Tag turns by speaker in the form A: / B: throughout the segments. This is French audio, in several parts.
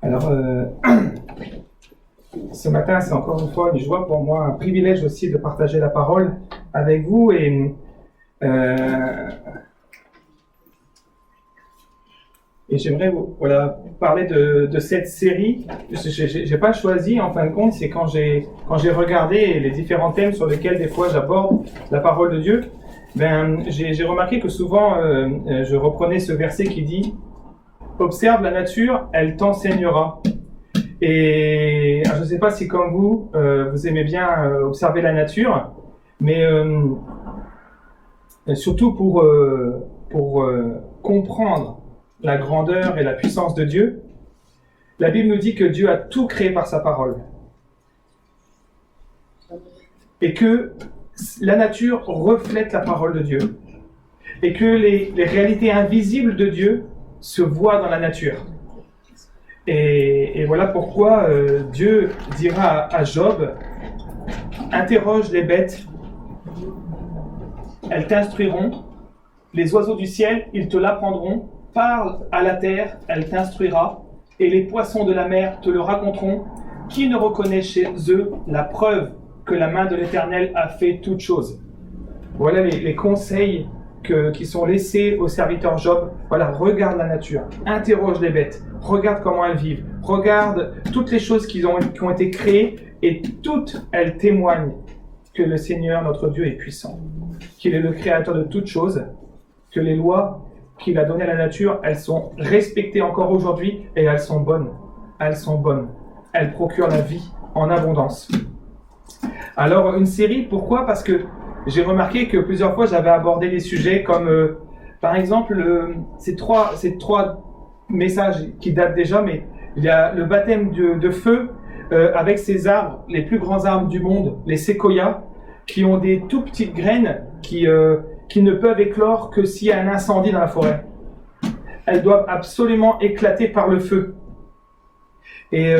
A: Alors, ce matin, c'est encore une fois une joie pour moi, un privilège aussi de partager la parole avec vous. Et j'aimerais parler de cette série. Je n'ai pas choisi, en fin de compte, c'est quand j'ai regardé les différents thèmes sur lesquels des fois j'aborde la parole de Dieu, j'ai remarqué que souvent je reprenais ce verset qui dit « Observe la nature, elle t'enseignera ». Et je ne sais pas si comme vous, vous aimez bien observer la nature, mais surtout pour comprendre la grandeur et la puissance de Dieu, la Bible nous dit que Dieu a tout créé par sa parole. Et que la nature reflète la parole de Dieu. Et que les réalités invisibles de Dieu se voient dans la nature. Et voilà pourquoi Dieu dira à Job, interroge les bêtes, elles t'instruiront, les oiseaux du ciel, ils te l'apprendront, parle à la terre, elle t'instruira, et les poissons de la mer te le raconteront. Qui ne reconnaît chez eux la preuve que la main de l'Éternel a fait toutes choses? Voilà les conseils qui sont laissés au serviteur Job. Voilà, regarde la nature, interroge les bêtes, regarde comment elles vivent, regarde toutes les choses qui ont été créées, et toutes elles témoignent que le Seigneur, notre Dieu, est puissant, qu'il est le créateur de toutes choses, que les lois qu'il a données à la nature, elles sont respectées encore aujourd'hui, et elles sont bonnes. Elles sont bonnes. Elles procurent la vie en abondance. Alors, une série, pourquoi? Parce que j'ai remarqué que plusieurs fois, j'avais abordé des sujets comme, par exemple, ces trois messages qui datent déjà, mais il y a le baptême de feu avec ces arbres, les plus grands arbres du monde, les séquoias, qui ont des tout petites graines qui ne peuvent éclore que s'il y a un incendie dans la forêt. Elles doivent absolument éclater par le feu. Et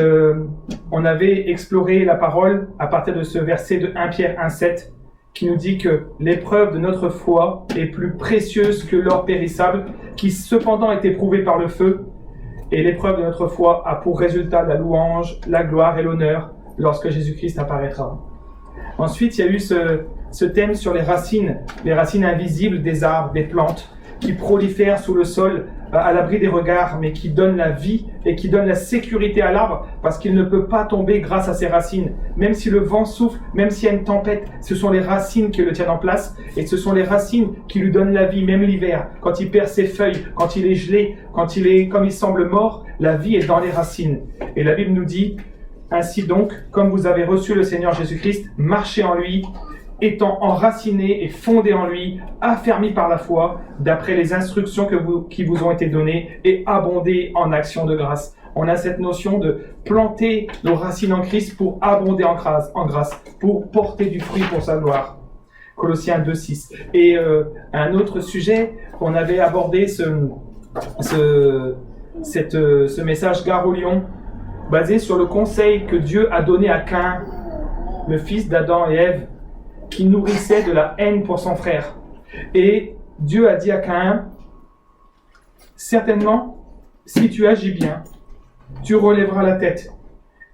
A: on avait exploré la parole à partir de ce verset de 1 Pierre 1,7 qui nous dit que l'épreuve de notre foi est plus précieuse que l'or périssable, qui cependant est éprouvé par le feu. Et l'épreuve de notre foi a pour résultat la louange, la gloire et l'honneur lorsque Jésus-Christ apparaîtra. Ensuite, il y a eu ce thème sur les racines invisibles des arbres, des plantes, qui prolifèrent sous le sol, à l'abri des regards, mais qui donnent la vie et qui donnent la sécurité à l'arbre, parce qu'il ne peut pas tomber grâce à ses racines. Même si le vent souffle, même s'il y a une tempête, ce sont les racines qui le tiennent en place, et ce sont les racines qui lui donnent la vie, même l'hiver. Quand il perd ses feuilles, quand il est gelé, comme il semble mort, la vie est dans les racines. Et la Bible nous dit, ainsi donc, comme vous avez reçu le Seigneur Jésus-Christ, marchez en lui, étant enraciné et fondé en lui, affermi par la foi, d'après les instructions qui vous ont été données, et abondé en actions de grâce. On a cette notion de planter nos racines en Christ pour abonder en grâce, pour porter du fruit pour sa gloire. Colossiens 2,6. Et un autre sujet, on avait abordé ce message Gare au lion, basé sur le conseil que Dieu a donné à Caïn, le fils d'Adam et Ève, qui nourrissait de la haine pour son frère. Et Dieu a dit à Caïn, certainement, si tu agis bien, tu relèveras la tête.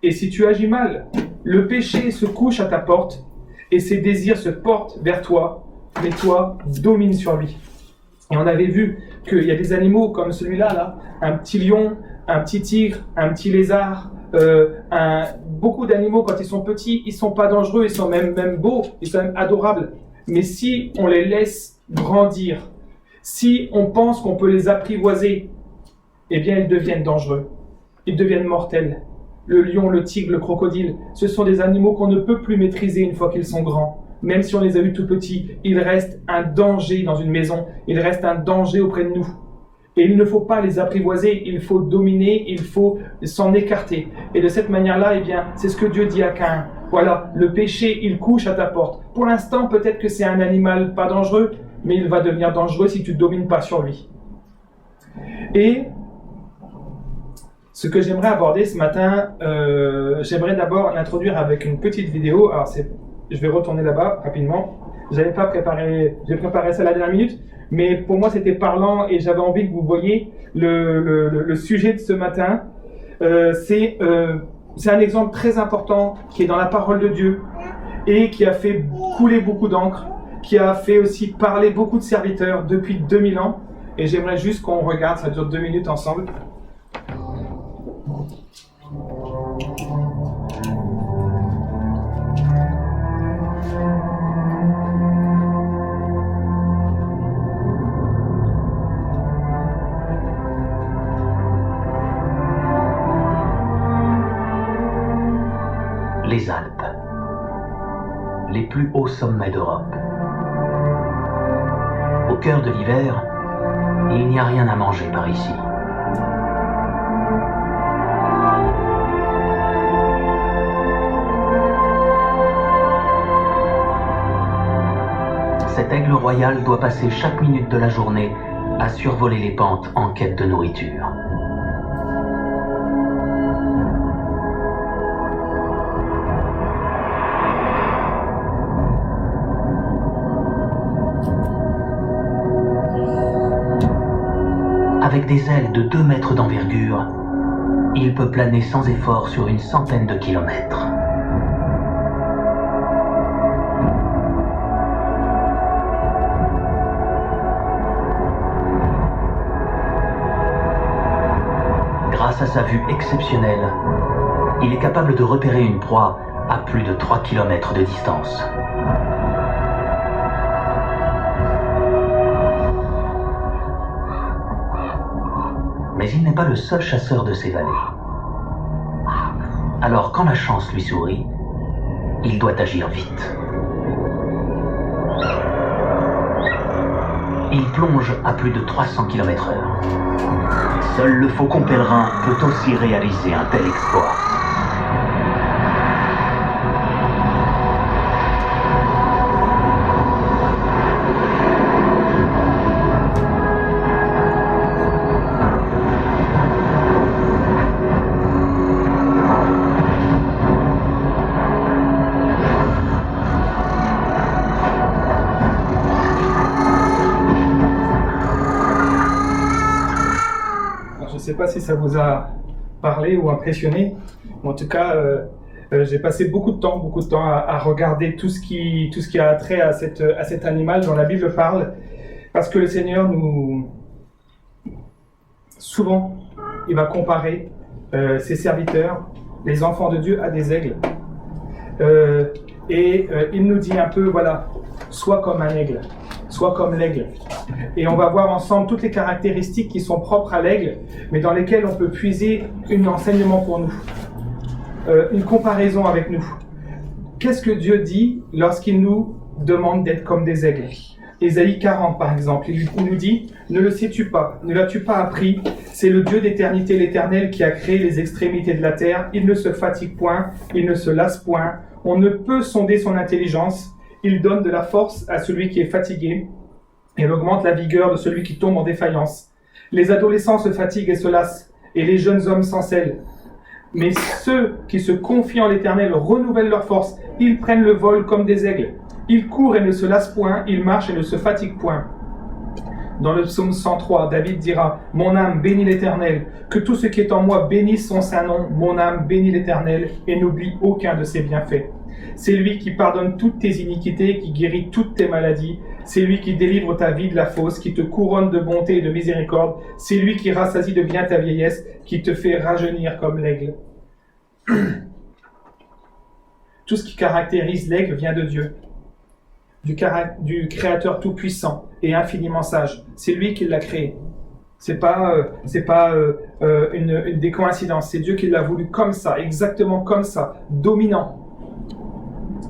A: Et si tu agis mal, le péché se couche à ta porte, et ses désirs se portent vers toi, mais toi, domine sur lui. Et on avait vu qu'il y a des animaux comme celui-là, là, un petit lion, un petit tigre, un petit lézard, beaucoup d'animaux, quand ils sont petits, ils sont pas dangereux, ils sont même beaux, ils sont même adorables. Mais si on les laisse grandir, si on pense qu'on peut les apprivoiser, eh bien ils deviennent dangereux, ils deviennent mortels. Le lion, le tigre, le crocodile, ce sont des animaux qu'on ne peut plus maîtriser une fois qu'ils sont grands. Même si on les a eus tout petits, ils restent un danger dans une maison, ils restent un danger auprès de nous. Et il ne faut pas les apprivoiser, il faut dominer, il faut s'en écarter. Et de cette manière-là, eh bien, c'est ce que Dieu dit à Caïn. Voilà, le péché, il couche à ta porte. Pour l'instant, peut-être que c'est un animal pas dangereux, mais il va devenir dangereux si tu ne domines pas sur lui. Et ce que j'aimerais aborder ce matin, j'aimerais d'abord l'introduire avec une petite vidéo. Alors, je vais retourner là-bas rapidement. J'ai préparé ça à la dernière minute. Mais pour moi, c'était parlant et j'avais envie que vous voyiez le sujet de ce matin. C'est un exemple très important qui est dans la parole de Dieu et qui a fait couler beaucoup d'encre, qui a fait aussi parler beaucoup de serviteurs depuis 2000 ans. Et j'aimerais juste qu'on regarde, ça dure 2 minutes ensemble.
B: Les Alpes, les plus hauts sommets d'Europe. Au cœur de l'hiver, il n'y a rien à manger par ici. Cet aigle royal doit passer chaque minute de la journée à survoler les pentes en quête de nourriture. Avec des ailes de 2 mètres d'envergure, il peut planer sans effort sur une centaine de kilomètres. Grâce à sa vue exceptionnelle, il est capable de repérer une proie à plus de 3 kilomètres de distance. Mais il n'est pas le seul chasseur de ces vallées. Alors quand la chance lui sourit, il doit agir vite. Il plonge à plus de 300 km/h. Seul le faucon pèlerin peut aussi réaliser un tel exploit.
A: Je ne sais pas si ça vous a parlé ou impressionné. En tout cas, j'ai passé beaucoup de temps à regarder tout ce qui a trait à cet animal dont la Bible parle, parce que le Seigneur souvent, il va comparer ses serviteurs, les enfants de Dieu, à des aigles. Il nous dit un peu, voilà, sois comme un aigle, sois comme l'aigle. Et on va voir ensemble toutes les caractéristiques qui sont propres à l'aigle, mais dans lesquelles on peut puiser un enseignement pour nous, une comparaison avec nous. Qu'est-ce que Dieu dit lorsqu'il nous demande d'être comme des aigles? Ésaïe 40 par exemple, il nous dit « Ne le sais-tu pas, ne l'as-tu pas appris? C'est le Dieu d'éternité, l'Éternel, qui a créé les extrémités de la terre. Il ne se fatigue point, il ne se lasse point. On ne peut sonder son intelligence. Il donne de la force à celui qui est fatigué. Et il augmente la vigueur de celui qui tombe en défaillance. Les adolescents se fatiguent et se lassent, et les jeunes hommes s'ensellent. Mais ceux qui se confient en l'Éternel renouvellent leur force. Ils prennent le vol comme des aigles. Ils courent et ne se lassent point, ils marchent et ne se fatiguent point. » Dans le psaume 103, David dira « Mon âme bénit l'Éternel, que tout ce qui est en moi bénisse son saint nom. Mon âme bénit l'Éternel et n'oublie aucun de ses bienfaits. C'est lui qui pardonne toutes tes iniquités, qui guérit toutes tes maladies. C'est lui qui délivre ta vie de la fosse, qui te couronne de bonté et de miséricorde. C'est lui qui rassasie de bien ta vieillesse, qui te fait rajeunir comme l'aigle. » Tout ce qui caractérise l'aigle vient de Dieu, du Créateur tout-puissant et infiniment sage. C'est lui qui l'a créé. C'est pas des coïncidences. C'est Dieu qui l'a voulu comme ça, exactement comme ça, dominant.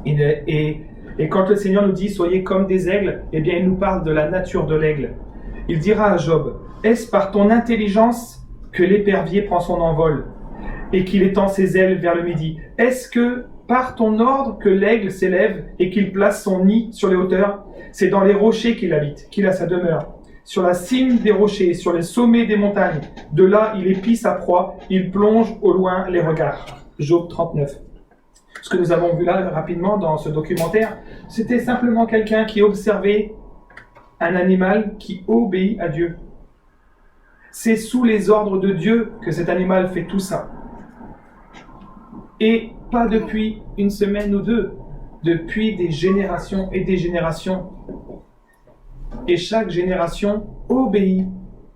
A: Et quand le Seigneur nous dit « Soyez comme des aigles », eh bien il nous parle de la nature de l'aigle. Il dira à Job « Est-ce par ton intelligence que l'épervier prend son envol et qu'il étend ses ailes vers le midi? Est-ce que par ton ordre que l'aigle s'élève et qu'il place son nid sur les hauteurs? C'est dans les rochers qu'il habite, qu'il a sa demeure. Sur la cime des rochers, sur les sommets des montagnes. De là, il épie sa proie, il plonge au loin les regards. » Job 39. Ce que nous avons vu là rapidement dans ce documentaire, c'était simplement quelqu'un qui observait un animal qui obéit à Dieu. C'est sous les ordres de Dieu que cet animal fait tout ça. Et pas depuis une semaine ou deux, depuis des générations et des générations. Et chaque génération obéit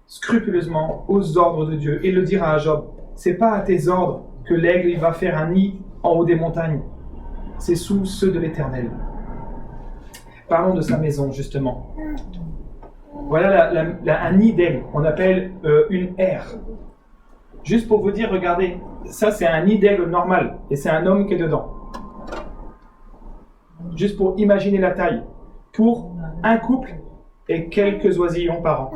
A: scrupuleusement aux ordres de Dieu. Et le dira à Job, c'est pas à tes ordres que l'aigle il va faire un nid en haut des montagnes. C'est sous ceux de l'Éternel. Parlons de sa maison, justement. Voilà un nid d'aigle, on appelle une aire. Juste pour vous dire, regardez, ça c'est un nid d'aigle normal, et c'est un homme qui est dedans. Juste pour imaginer la taille. Pour un couple et quelques oisillons par an.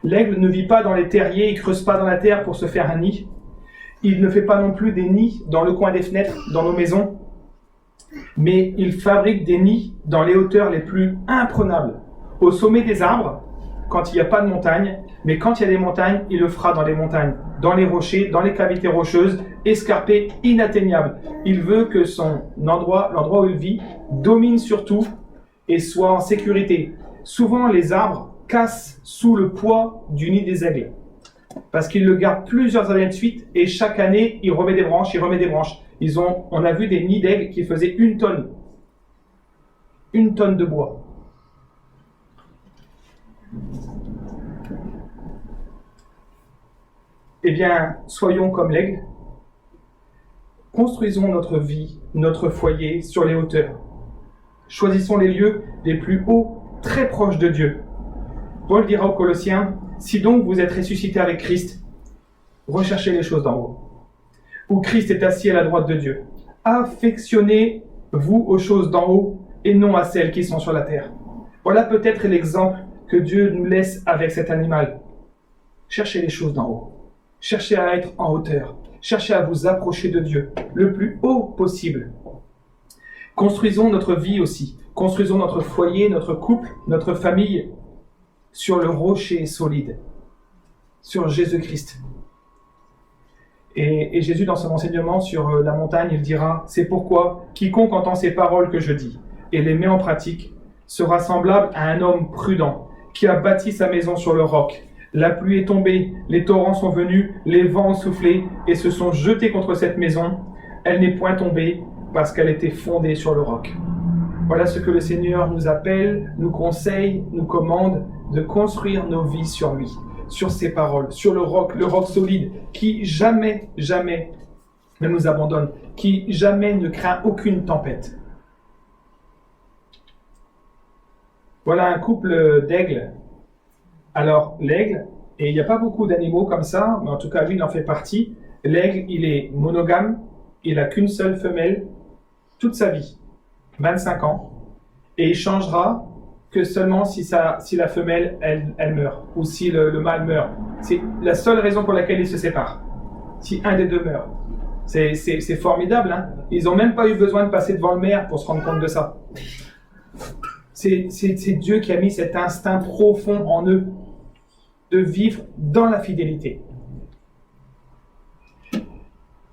A: L'aigle ne vit pas dans les terriers, il ne creuse pas dans la terre pour se faire un nid. Il ne fait pas non plus des nids dans le coin des fenêtres, dans nos maisons. Mais il fabrique des nids dans les hauteurs les plus imprenables. Au sommet des arbres, quand il n'y a pas de montagne, mais quand il y a des montagnes, il le fera dans les montagnes, dans les rochers, dans les cavités rocheuses, escarpées, inatteignables. Il veut que son endroit, l'endroit où il vit, domine sur tout et soit en sécurité. Souvent, les arbres cassent sous le poids du nid des aigles, parce qu'ils le gardent plusieurs années de suite, et chaque année, il remet des branches, il remet des branches. On a vu des nids d'aigles qui faisaient 1 tonne. 1 tonne de bois. Eh bien, soyons comme l'aigle. Construisons notre vie, notre foyer sur les hauteurs. Choisissons les lieux les plus hauts, très proches de Dieu. Paul dira aux Colossiens, « Si donc vous êtes ressuscités avec Christ, recherchez les choses d'en haut, où Christ est assis à la droite de Dieu. Affectionnez-vous aux choses d'en haut et non à celles qui sont sur la terre. » Voilà peut-être l'exemple que Dieu nous laisse avec cet animal. Cherchez les choses d'en haut. Cherchez à être en hauteur. Cherchez à vous approcher de Dieu le plus haut possible. Construisons notre vie aussi. Construisons notre foyer, notre couple, notre famille sur le rocher solide, sur Jésus-Christ. Et Jésus, dans son enseignement sur la montagne, il dira « C'est pourquoi quiconque entend ces paroles que je dis et les met en pratique sera semblable à un homme prudent qui a bâti sa maison sur le roc. La pluie est tombée, les torrents sont venus, les vents ont soufflé et se sont jetés contre cette maison. Elle n'est point tombée parce qu'elle était fondée sur le roc. » Voilà ce que le Seigneur nous appelle, nous conseille, nous commande de construire nos vies sur lui, sur ses paroles, sur le roc solide, qui jamais, jamais ne nous abandonne, qui jamais ne craint aucune tempête. Voilà un couple d'aigles. Alors, l'aigle, et il n'y a pas beaucoup d'animaux comme ça, mais en tout cas, lui, il en fait partie. L'aigle, il est monogame, il n'a qu'une seule femelle toute sa vie, 25 ans, et il changera que seulement si la femelle, elle meurt, ou si le mâle meurt. C'est la seule raison pour laquelle ils se séparent, si un des deux meurt. C'est formidable, hein. Ils n'ont même pas eu besoin de passer devant le maire pour se rendre compte de ça. C'est Dieu qui a mis cet instinct profond en eux de vivre dans la fidélité.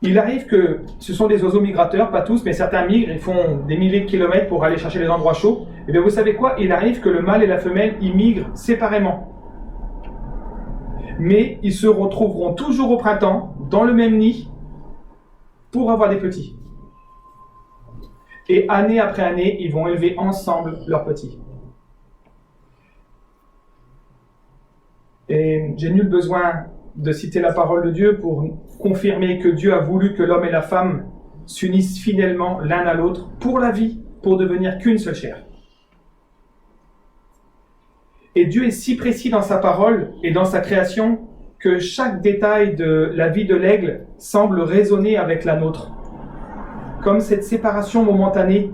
A: Il arrive que ce sont des oiseaux migrateurs, pas tous, mais certains migrent, ils font des milliers de kilomètres pour aller chercher les endroits chauds. Et bien vous savez quoi? Il arrive que le mâle et la femelle, ils migrent séparément. Mais ils se retrouveront toujours au printemps, dans le même nid, pour avoir des petits. Et année après année, ils vont élever ensemble leurs petits. Et j'ai nul besoin de citer la parole de Dieu pour confirmer que Dieu a voulu que l'homme et la femme s'unissent fidèlement l'un à l'autre pour la vie, pour devenir qu'une seule chair. Et Dieu est si précis dans sa parole et dans sa création que chaque détail de la vie de l'aigle semble résonner avec la nôtre. Comme cette séparation momentanée.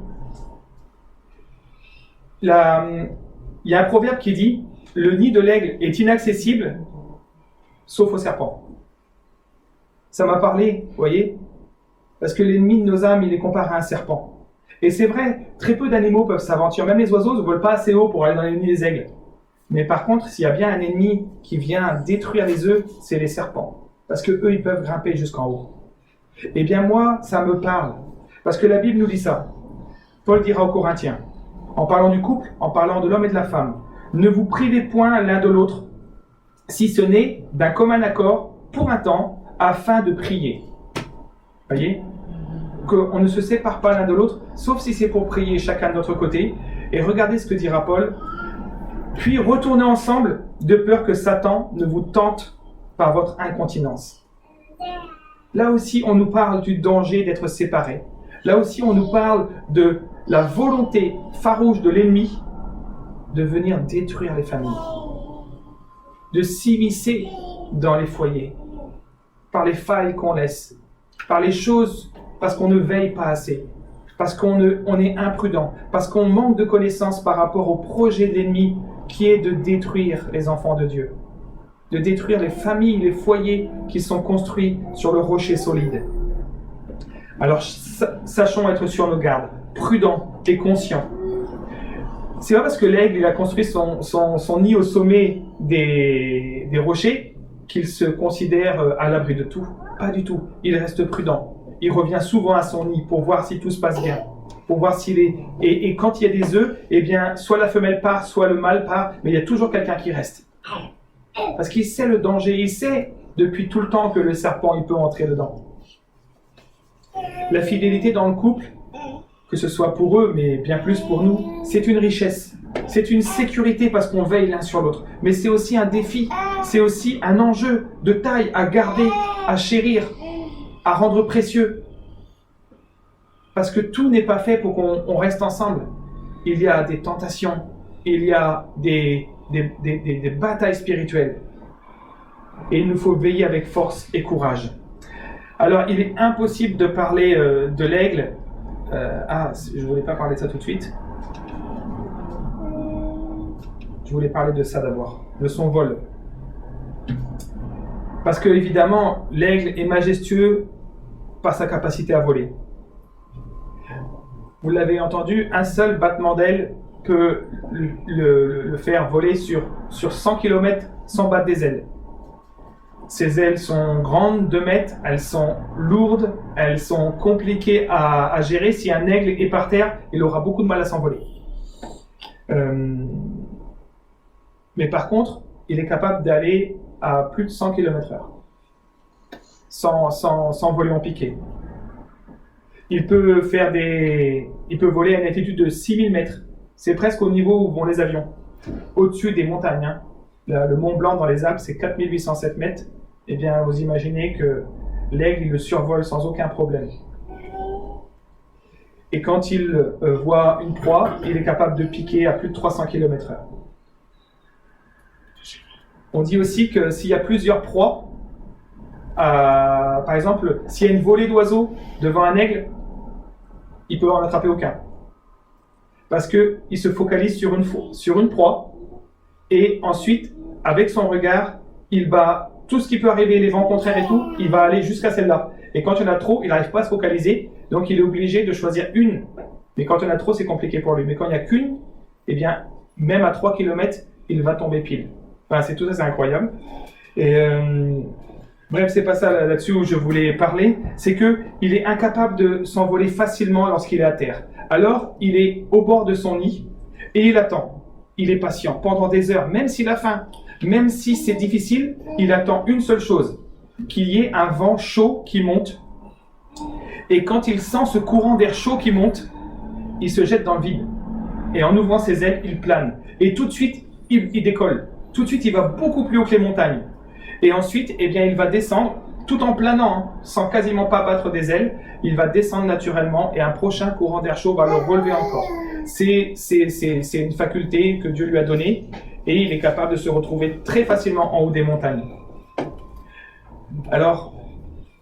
A: Il y a un proverbe qui dit « Le nid de l'aigle est inaccessible, sauf au serpent. » Ça m'a parlé, vous voyez, parce que l'ennemi de nos âmes, il est comparé à un serpent. Et c'est vrai, très peu d'animaux peuvent s'aventurer. Même les oiseaux ne volent pas assez haut pour aller dans les nids des aigles. Mais par contre, s'il y a bien un ennemi qui vient détruire les œufs, c'est les serpents. Parce qu'eux, ils peuvent grimper jusqu'en haut. Eh bien moi, ça me parle. Parce que la Bible nous dit ça. Paul dira aux Corinthiens, en parlant du couple, en parlant de l'homme et de la femme, « Ne vous privez point l'un de l'autre, si ce n'est d'un commun accord pour un temps, afin de prier. Voyez ? Qu'on ne se sépare pas l'un de l'autre, sauf si c'est pour prier chacun de notre côté. Et regardez ce que dira Paul. Puis retournez ensemble, de peur que Satan ne vous tente par votre incontinence. Là aussi, on nous parle du danger d'être séparés. Là aussi, on nous parle de la volonté farouche de l'ennemi de venir détruire les familles, de s'immiscer dans les foyers, par les failles qu'on laisse, par les choses, parce qu'on ne veille pas assez, parce qu'on est imprudent, parce qu'on manque de connaissances par rapport au projet de l'ennemi qui est de détruire les enfants de Dieu, de détruire les familles, les foyers qui sont construits sur le rocher solide. Alors, sachons être sur nos gardes, prudents et conscients. C'est pas parce que l'aigle il a construit son nid au sommet des rochers qu'il se considère à l'abri de tout. Pas du tout. Il reste prudent. Il revient souvent à son nid pour voir si tout se passe bien, pour voir s'il est... Et quand il y a des œufs, eh bien, soit la femelle part, soit le mâle part, mais il y a toujours quelqu'un qui reste. Parce qu'il sait le danger, il sait depuis tout le temps que le serpent, il peut entrer dedans. La fidélité dans le couple, que ce soit pour eux, mais bien plus pour nous, c'est une richesse. C'est une sécurité parce qu'on veille l'un sur l'autre. Mais c'est aussi un défi, c'est aussi un enjeu de taille à garder, à chérir, à rendre précieux. Parce que tout n'est pas fait pour qu'on reste ensemble. Il y a des tentations, il y a des batailles spirituelles. Et il nous faut veiller avec force et courage. Alors, il est impossible de parler de l'aigle. Je ne voulais pas parler de ça tout de suite. Je voulais parler de ça d'abord, de son vol. Parce que, évidemment, l'aigle est majestueux par sa capacité à voler. Vous l'avez entendu, un seul battement d'aile peut le faire voler sur 100 km sans battre des ailes. Ses ailes sont grandes, 2 mètres, elles sont lourdes, elles sont compliquées à gérer. Si un aigle est par terre, il aura beaucoup de mal à s'envoler. Mais par contre, il est capable d'aller à plus de 100 km/h, sans voler en piqué. Il peut voler à une altitude de 6000 mètres. C'est presque au niveau où vont les avions, au-dessus des montagnes. Hein. Le Mont Blanc dans les Alpes, c'est 4807 mètres. Eh bien, vous imaginez que l'aigle, il le survole sans aucun problème. Et quand il voit une proie, il est capable de piquer à plus de 300 km/h. On dit aussi que s'il y a plusieurs proies, par exemple, s'il y a une volée d'oiseaux devant un aigle, il peut en attraper aucun. Parce qu'il se focalise sur une proie, et ensuite, avec son regard, il va tout ce qui peut arriver, les vents contraires et tout, il va aller jusqu'à celle-là. Et quand il y en a trop, il n'arrive pas à se focaliser, donc il est obligé de choisir une. Mais quand il y en a trop, c'est compliqué pour lui. Mais quand il n'y a qu'une, eh bien, même à 3 km, il va tomber pile. Enfin, tout ça, c'est incroyable. Et bref, c'est pas ça là-dessus où je voulais parler. C'est qu'il est incapable de s'envoler facilement lorsqu'il est à terre. Alors, il est au bord de son nid et il attend. Il est patient pendant des heures, même s'il a faim. Même si c'est difficile, il attend une seule chose, qu'il y ait un vent chaud qui monte. Et quand il sent ce courant d'air chaud qui monte, il se jette dans le vide. Et en ouvrant ses ailes, il plane. Et tout de suite, il décolle. Tout de suite, il va beaucoup plus haut que les montagnes. Et ensuite, eh bien, il va descendre, tout en planant, hein, sans quasiment pas battre des ailes. Il va descendre naturellement et un prochain courant d'air chaud va le relever encore. C'est une faculté que Dieu lui a donnée. Et il est capable de se retrouver très facilement en haut des montagnes. Alors,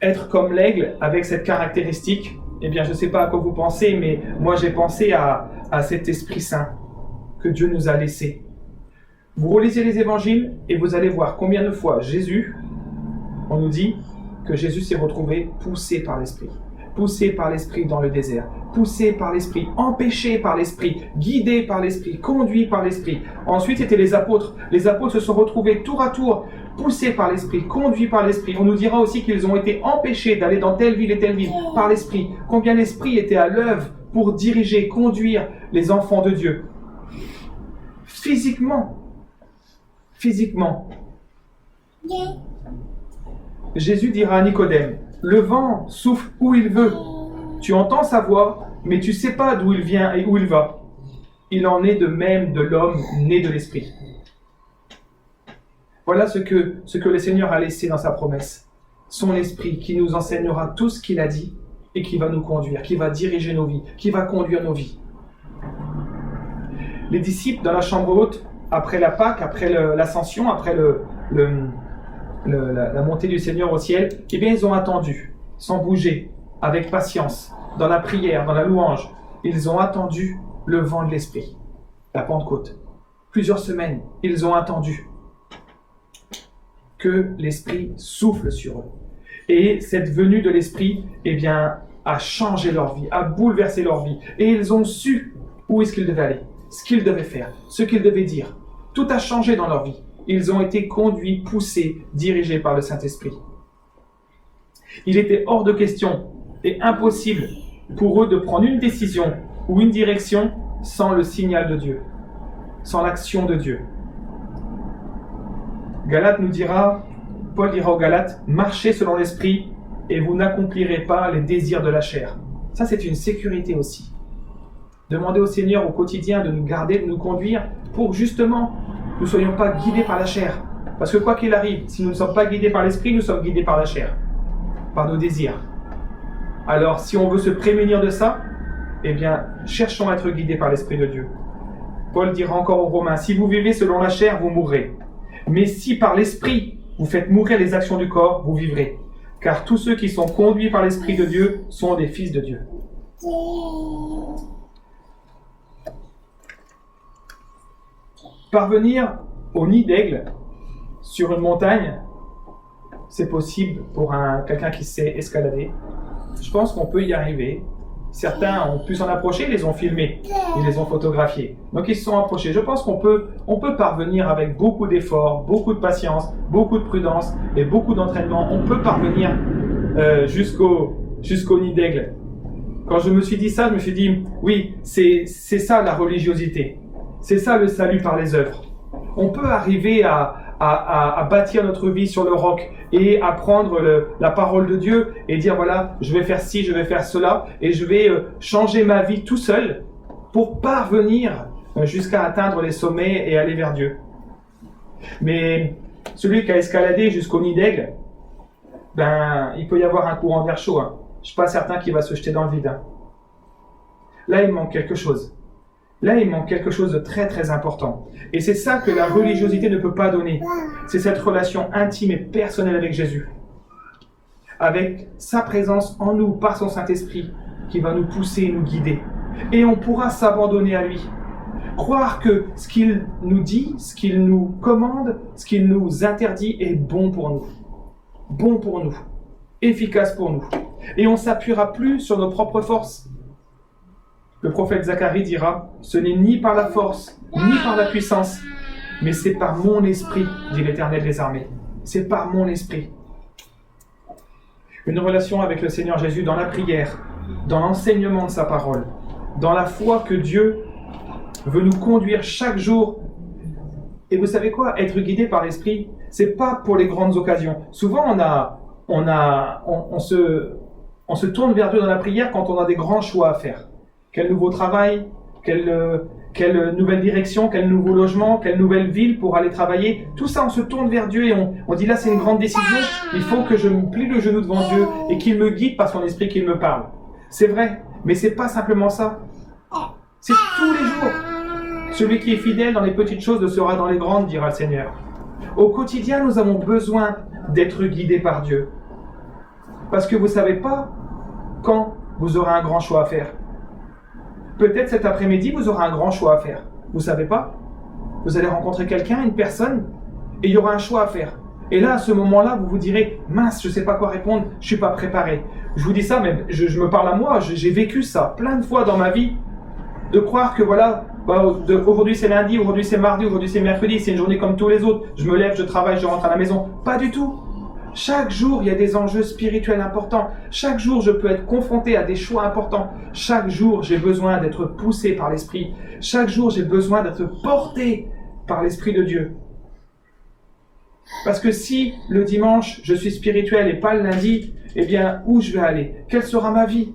A: être comme l'aigle avec cette caractéristique, eh bien, je ne sais pas à quoi vous pensez, mais moi j'ai pensé à cet Esprit Saint que Dieu nous a laissé. Vous relisez les évangiles et vous allez voir combien de fois Jésus, on nous dit que Jésus s'est retrouvé poussé par l'Esprit. Poussé par l'Esprit dans le désert, poussé par l'Esprit, empêché par l'Esprit, guidé par l'Esprit, conduit par l'Esprit. Ensuite, c'était les apôtres. Les apôtres se sont retrouvés tour à tour, poussés par l'Esprit, conduits par l'Esprit. On nous dira aussi qu'ils ont été empêchés d'aller dans telle ville et telle ville par l'Esprit. Combien l'Esprit était à l'œuvre pour diriger, conduire les enfants de Dieu. Physiquement, Jésus dira à Nicodème, le vent souffle où il veut. Tu entends sa voix, mais tu ne sais pas d'où il vient et où il va. Il en est de même de l'homme né de l'Esprit. Voilà ce que le Seigneur a laissé dans sa promesse. Son Esprit qui nous enseignera tout ce qu'il a dit et qui va nous conduire, qui va diriger nos vies, qui va conduire nos vies. Les disciples dans la chambre haute, après la Pâque, après l'ascension, après la montée du Seigneur au ciel, eh bien ils ont attendu, sans bouger, avec patience, dans la prière, dans la louange. Ils ont attendu le vent de l'Esprit, la Pentecôte. Plusieurs semaines, ils ont attendu que l'Esprit souffle sur eux. Et cette venue de l'Esprit, eh bien, a changé leur vie, a bouleversé leur vie. Et ils ont su où est-ce qu'ils devaient aller, ce qu'ils devaient faire, ce qu'ils devaient dire. Tout a changé dans leur vie. Ils ont été conduits, poussés, dirigés par le Saint-Esprit. Il était hors de question et impossible pour eux de prendre une décision ou une direction sans le signal de Dieu, sans l'action de Dieu. Paul dira aux Galates, marchez selon l'Esprit et vous n'accomplirez pas les désirs de la chair. Ça, c'est une sécurité aussi. Demandez au Seigneur au quotidien de nous garder, de nous conduire pour justement nous ne soyons pas guidés par la chair. Parce que quoi qu'il arrive, si nous ne sommes pas guidés par l'Esprit, nous sommes guidés par la chair, par nos désirs. Alors, si on veut se prémunir de ça, eh bien, cherchons à être guidés par l'Esprit de Dieu. Paul dira encore aux Romains, si vous vivez selon la chair, vous mourrez. Mais si par l'Esprit, vous faites mourir les actions du corps, vous vivrez. Car tous ceux qui sont conduits par l'Esprit de Dieu sont des fils de Dieu. Parvenir au nid d'aigle sur une montagne, c'est possible pour quelqu'un qui sait escalader. Je pense qu'on peut y arriver. Certains ont pu s'en approcher, ils les ont filmés, ils les ont photographiés. Donc ils se sont approchés. Je pense qu'on peut parvenir avec beaucoup d'efforts, beaucoup de patience, beaucoup de prudence et beaucoup d'entraînement. On peut parvenir jusqu'au nid d'aigle. Quand je me suis dit ça, je me suis dit, oui, c'est ça la religiosité. C'est ça le salut par les œuvres. On peut arriver à bâtir notre vie sur le roc et à prendre la parole de Dieu et dire voilà, je vais faire ci, je vais faire cela et je vais changer ma vie tout seul pour parvenir jusqu'à atteindre les sommets et aller vers Dieu. Mais celui qui a escaladé jusqu'au nid d'aigle, ben, il peut y avoir un courant d'air chaud. Hein. Je ne suis pas certain qu'il va se jeter dans le vide. Hein. Là, il manque quelque chose. Là, il manque quelque chose de très très important. Et c'est ça que la religiosité ne peut pas donner. C'est cette relation intime et personnelle avec Jésus. Avec sa présence en nous, par son Saint-Esprit, qui va nous pousser et nous guider. Et on pourra s'abandonner à lui. Croire que ce qu'il nous dit, ce qu'il nous commande, ce qu'il nous interdit est bon pour nous. Bon pour nous. Efficace pour nous. Et on ne s'appuiera plus sur nos propres forces. Le prophète Zacharie dira, ce n'est ni par la force, ni par la puissance, mais c'est par mon esprit, dit l'Éternel des armées. C'est par mon esprit. Une relation avec le Seigneur Jésus dans la prière, dans l'enseignement de sa parole, dans la foi que Dieu veut nous conduire chaque jour. Et vous savez quoi? Être guidé par l'esprit, c'est pas pour les grandes occasions. Souvent, on se tourne vers Dieu dans la prière quand on a des grands choix à faire. Quel nouveau travail, quelle nouvelle direction, quel nouveau logement, quelle nouvelle ville pour aller travailler. Tout ça, on se tourne vers Dieu et on dit là, c'est une grande décision. Il faut que je me plie le genou devant Dieu et qu'il me guide par son esprit, qu'il me parle. C'est vrai, mais c'est pas simplement ça. C'est tous les jours. Celui qui est fidèle dans les petites choses le sera dans les grandes, dira le Seigneur. Au quotidien, nous avons besoin d'être guidés par Dieu. Parce que vous ne savez pas quand vous aurez un grand choix à faire. Peut-être cet après-midi, vous aurez un grand choix à faire. Vous ne savez pas. Vous allez rencontrer quelqu'un, une personne, et il y aura un choix à faire. Et là, à ce moment-là, vous vous direz, mince, je ne sais pas quoi répondre, je ne suis pas préparé. Je vous dis ça, mais je me parle à moi, j'ai vécu ça plein de fois dans ma vie. De croire que voilà, aujourd'hui c'est lundi, aujourd'hui c'est mardi, aujourd'hui c'est mercredi, c'est une journée comme tous les autres. Je me lève, je travaille, je rentre à la maison. Pas du tout. Chaque jour, il y a des enjeux spirituels importants. Chaque jour, je peux être confronté à des choix importants. Chaque jour, j'ai besoin d'être poussé par l'Esprit. Chaque jour, j'ai besoin d'être porté par l'Esprit de Dieu. Parce que si le dimanche, je suis spirituel et pas le lundi, eh bien, où je vais aller? Quelle sera ma vie?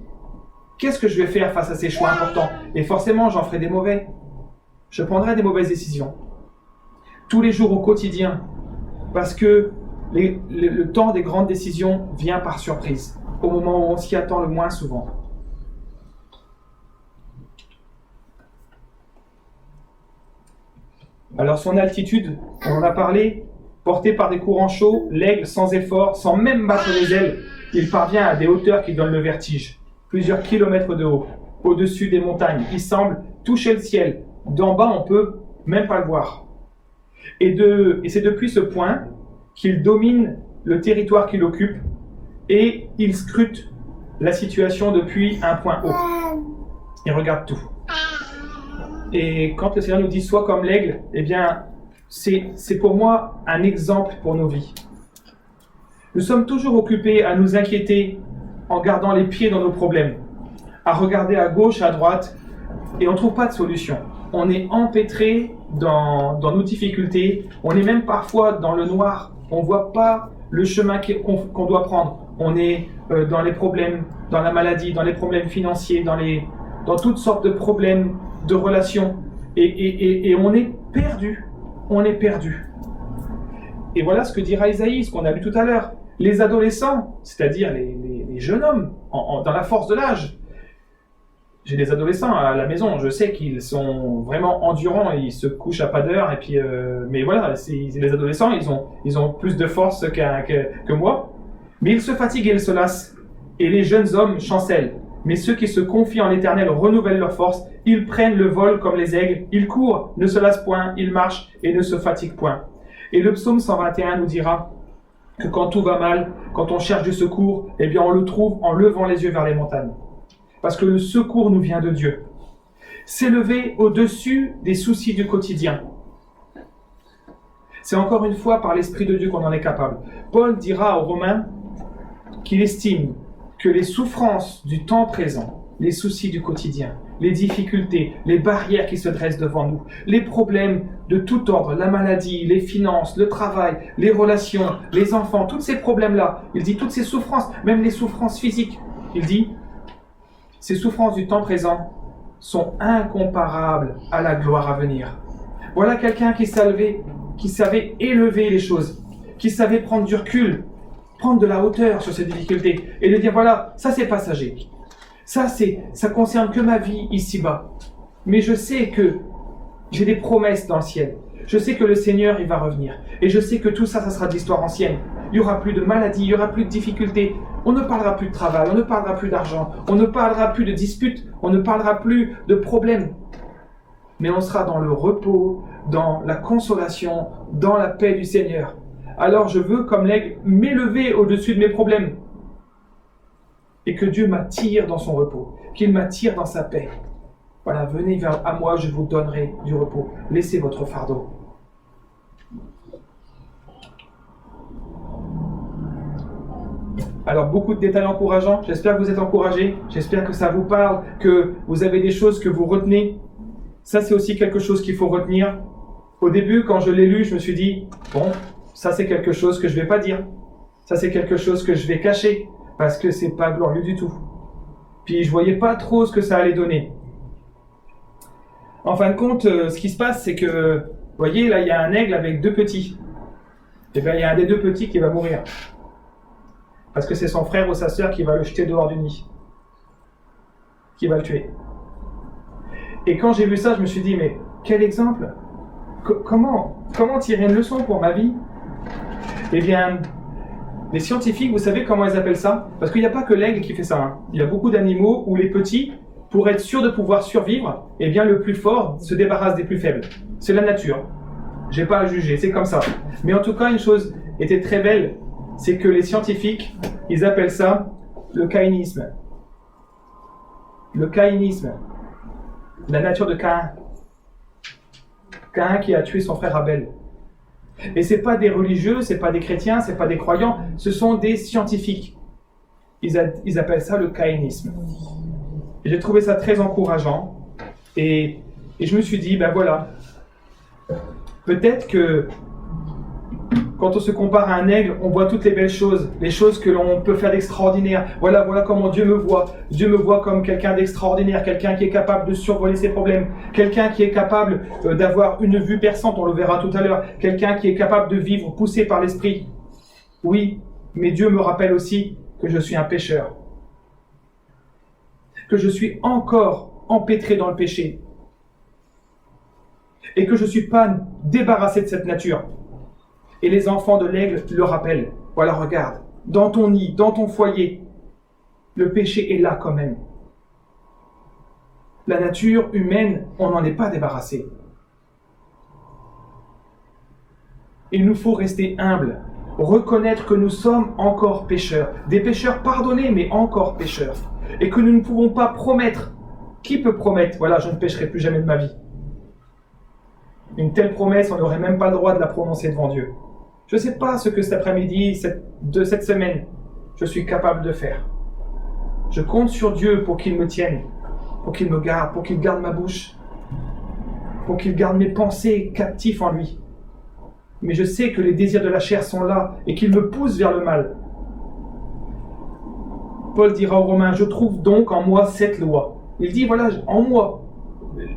A: Qu'est-ce que je vais faire face à ces choix importants? Et forcément, j'en ferai des mauvais. Je prendrai des mauvaises décisions. Tous les jours au quotidien. Parce que le temps des grandes décisions vient par surprise. Au moment où on s'y attend le moins souvent. Alors son altitude, on en a parlé, porté par des courants chauds, l'aigle sans effort, sans même battre les ailes, il parvient à des hauteurs qui donnent le vertige. Plusieurs kilomètres de haut, au-dessus des montagnes. Il semble toucher le ciel. D'en bas, on peut même pas le voir. Et c'est depuis ce point qu'il domine le territoire qu'il occupe et il scrute la situation depuis un point haut. Il regarde tout. Et quand le Seigneur nous dit « sois comme l'aigle », eh bien, c'est pour moi un exemple pour nos vies. Nous sommes toujours occupés à nous inquiéter en gardant les pieds dans nos problèmes, à regarder à gauche, à droite, et on ne trouve pas de solution. On est empêtré dans nos difficultés, on est même parfois dans le noir, on ne voit pas le chemin qu'on doit prendre. On est dans les problèmes, dans la maladie, dans les problèmes financiers, dans toutes sortes de problèmes de relations, et on est perdu. On est perdu. Et voilà ce que dira Isaïe, ce qu'on a lu tout à l'heure. Les adolescents, c'est-à-dire les jeunes hommes, dans la force de l'âge. J'ai des adolescents à la maison, je sais qu'ils sont vraiment endurants, ils se couchent à pas d'heure, et puis, mais voilà, les adolescents, ils ont plus de force que moi, mais ils se fatiguent et ils se lassent, et les jeunes hommes chancellent. Mais ceux qui se confient en l'Éternel renouvellent leur force, ils prennent le vol comme les aigles, ils courent, ne se lassent point, ils marchent et ne se fatiguent point. Et le psaume 121 nous dira que quand tout va mal, quand on cherche du secours, eh bien on le trouve en levant les yeux vers les montagnes. Parce que le secours nous vient de Dieu. S'élever au-dessus des soucis du quotidien. C'est encore une fois par l'Esprit de Dieu qu'on en est capable. Paul dira aux Romains qu'il estime que les souffrances du temps présent, les soucis du quotidien, les difficultés, les barrières qui se dressent devant nous, les problèmes de tout ordre, la maladie, les finances, le travail, les relations, les enfants, tous ces problèmes-là, il dit toutes ces souffrances, même les souffrances physiques, il dit ces souffrances du temps présent sont incomparables à la gloire à venir. Voilà quelqu'un qui savait élever les choses, qui savait prendre du recul, prendre de la hauteur sur ces difficultés et de dire voilà, ça c'est passager. Ça concerne que ma vie ici-bas. Mais je sais que j'ai des promesses dans le ciel. Je sais que le Seigneur, il va revenir. Et je sais que tout ça, ça sera de l'histoire ancienne. Il n'y aura plus de maladie, il n'y aura plus de difficultés. On ne parlera plus de travail, on ne parlera plus d'argent, on ne parlera plus de disputes, on ne parlera plus de problèmes. Mais on sera dans le repos, dans la consolation, dans la paix du Seigneur. Alors je veux, comme l'aigle, m'élever au-dessus de mes problèmes. Et que Dieu m'attire dans son repos, qu'il m'attire dans sa paix. Voilà, venez à moi, je vous donnerai du repos. Laissez votre fardeau. Alors, beaucoup de détails encourageants. J'espère que vous êtes encouragés. J'espère que ça vous parle, que vous avez des choses que vous retenez. Ça, c'est aussi quelque chose qu'il faut retenir. Au début, quand je l'ai lu, je me suis dit, bon, ça c'est quelque chose que je ne vais pas dire. Ça c'est quelque chose que je vais cacher. Parce que c'est pas glorieux du tout. Puis je voyais pas trop ce que ça allait donner. En fin de compte, ce qui se passe, c'est que, vous voyez, là, il y a un aigle avec deux petits. Et bien, il y a un des deux petits qui va mourir. Parce que c'est son frère ou sa sœur qui va le jeter dehors du nid. Qui va le tuer. Et quand j'ai vu ça, je me suis dit, mais quel exemple? Comment tirer une leçon pour ma vie? Eh bien, les scientifiques, vous savez comment ils appellent ça? Parce qu'il n'y a pas que l'aigle qui fait ça. Hein. Il y a beaucoup d'animaux où les petits, pour être sûrs de pouvoir survivre, eh bien le plus fort se débarrasse des plus faibles. C'est la nature. J'ai pas à juger, c'est comme ça. Mais en tout cas, une chose était très belle, c'est que les scientifiques, ils appellent ça le caïnisme. Le caïnisme. La nature de Caïn. Caïn qui a tué son frère Abel. Et c'est pas des religieux, c'est pas des chrétiens, c'est pas des croyants, ce sont des scientifiques. Ils appellent ça le caïnisme. Et j'ai trouvé ça très encourageant. Et je me suis dit, ben voilà, peut-être que Quand on se compare à un aigle, on voit toutes les belles choses, les choses que l'on peut faire d'extraordinaire. Voilà comment Dieu me voit. Dieu me voit comme quelqu'un d'extraordinaire, quelqu'un qui est capable de survoler ses problèmes, quelqu'un qui est capable d'avoir une vue perçante, on le verra tout à l'heure, quelqu'un qui est capable de vivre poussé par l'esprit. Oui, mais Dieu me rappelle aussi que je suis un pécheur, que je suis encore empêtré dans le péché et que je ne suis pas débarrassé de cette nature. Et les enfants de l'aigle le rappellent. Voilà, regarde, dans ton nid, dans ton foyer, le péché est là quand même. La nature humaine, on n'en est pas débarrassé. Il nous faut rester humbles, reconnaître que nous sommes encore pécheurs, des pécheurs pardonnés, mais encore pécheurs, et que nous ne pouvons pas promettre. Qui peut promettre, voilà, je ne pécherai plus jamais de ma vie? Une telle promesse, on n'aurait même pas le droit de la prononcer devant Dieu. Je ne sais pas ce que cet après-midi, de cette semaine, je suis capable de faire. Je compte sur Dieu pour qu'il me tienne, pour qu'il me garde, pour qu'il garde ma bouche, pour qu'il garde mes pensées captives en lui. Mais je sais que les désirs de la chair sont là et qu'ils me poussent vers le mal. Paul dira aux Romains, je trouve donc en moi cette loi. Il dit, voilà, en moi,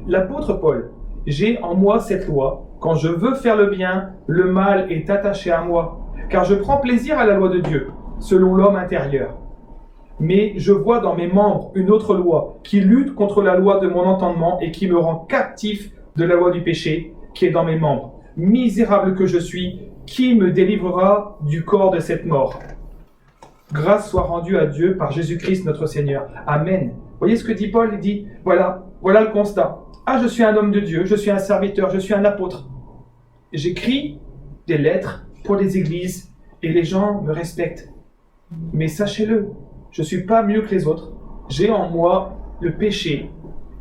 A: l'apôtre Paul, j'ai en moi cette loi. Quand je veux faire le bien, le mal est attaché à moi, car je prends plaisir à la loi de Dieu, selon l'homme intérieur. Mais je vois dans mes membres une autre loi, qui lutte contre la loi de mon entendement et qui me rend captif de la loi du péché, qui est dans mes membres. Misérable que je suis, qui me délivrera du corps de cette mort? Grâce soit rendue à Dieu par Jésus-Christ notre Seigneur. Amen. Vous voyez ce que dit Paul? Il dit, voilà le constat. Ah, je suis un homme de Dieu, je suis un serviteur, je suis un apôtre. J'écris des lettres pour les églises et les gens me respectent. Mais sachez-le, je ne suis pas mieux que les autres. J'ai en moi le péché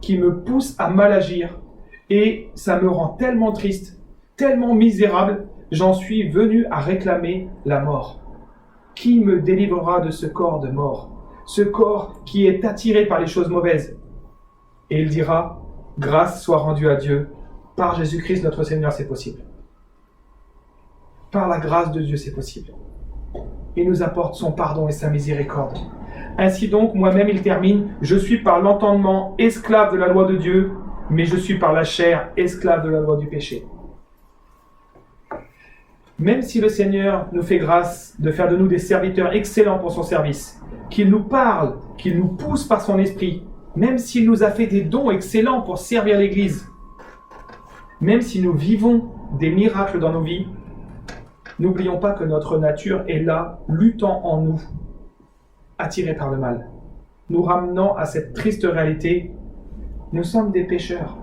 A: qui me pousse à mal agir et ça me rend tellement triste, tellement misérable, j'en suis venu à réclamer la mort. Qui me délivrera de ce corps de mort? Ce corps qui est attiré par les choses mauvaises. Et il dira, grâce soit rendue à Dieu, par Jésus-Christ notre Seigneur, c'est possible. Par la grâce de Dieu, c'est possible. Il nous apporte son pardon et sa miséricorde. Ainsi donc, moi-même, il termine, je suis par l'entendement esclave de la loi de Dieu, mais je suis par la chair esclave de la loi du péché. Même si le Seigneur nous fait grâce de faire de nous des serviteurs excellents pour son service, qu'il nous parle, qu'il nous pousse par son esprit, même s'il nous a fait des dons excellents pour servir l'Église, même si nous vivons des miracles dans nos vies, n'oublions pas que notre nature est là, luttant en nous, attirée par le mal, nous ramenant à cette triste réalité. Nous sommes des pécheurs